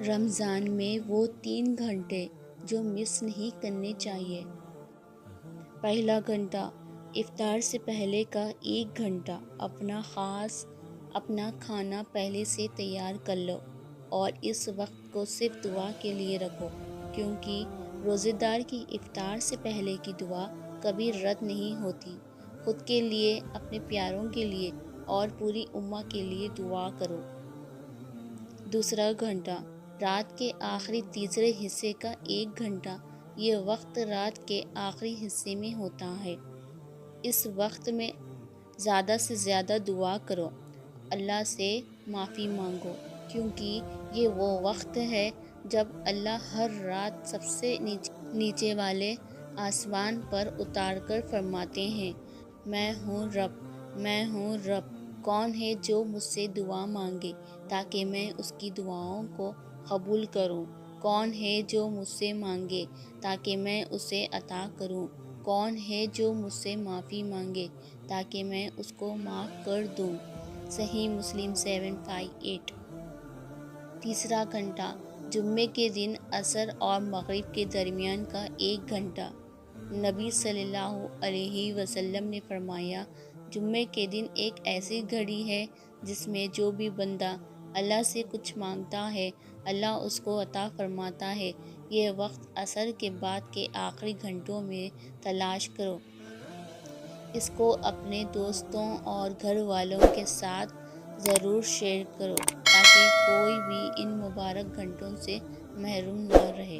رمضان میں وہ 3 گھنٹے جو مس نہیں کرنے چاہیے۔ پہلا گھنٹہ افطار سے پہلے کا 1 گھنٹہ اپنا کھانا پہلے سے تیار کر لو اور اس وقت کو صرف دعا کے لیے رکھو، کیونکہ روزہ دار کی افطار سے پہلے کی دعا کبھی رد نہیں ہوتی۔ خود کے لیے، اپنے پیاروں کے لیے اور پوری امت کے لیے دعا کرو۔ دوسرا گھنٹہ رات کے آخری تیسرے حصے کا 1 گھنٹہ، یہ وقت رات کے آخری حصے میں ہوتا ہے۔ اس وقت میں زیادہ سے زیادہ دعا کرو، اللہ سے معافی مانگو، کیونکہ یہ وہ وقت ہے جب اللہ ہر رات سب سے نیچے والے آسمان پر اتار کر فرماتے ہیں، میں ہوں رب، کون ہے جو مجھ سے دعا مانگے تاکہ میں اس کی دعاؤں کو قبول کروں؟ کون ہے جو مجھ سے مانگے تاکہ میں اسے عطا کروں؟ کون ہے جو مجھ سے معافی مانگے تاکہ میں اس کو معاف کر دوں؟ صحیح مسلم 758۔ تیسرا گھنٹہ جمعے کے دن عصر اور مغرب کے درمیان کا 1 گھنٹہ۔ نبی صلی اللہ علیہ وسلم نے فرمایا، جمعے کے دن ایک ایسی گھڑی ہے جس میں جو بھی بندہ اللہ سے کچھ مانگتا ہے، اللہ اس کو عطا فرماتا ہے۔ یہ وقت عصر کے بعد کے آخری گھنٹوں میں تلاش کرو۔ اس کو اپنے دوستوں اور گھر والوں کے ساتھ ضرور شیئر کرو تاکہ کوئی بھی ان مبارک گھنٹوں سے محروم نہ رہے۔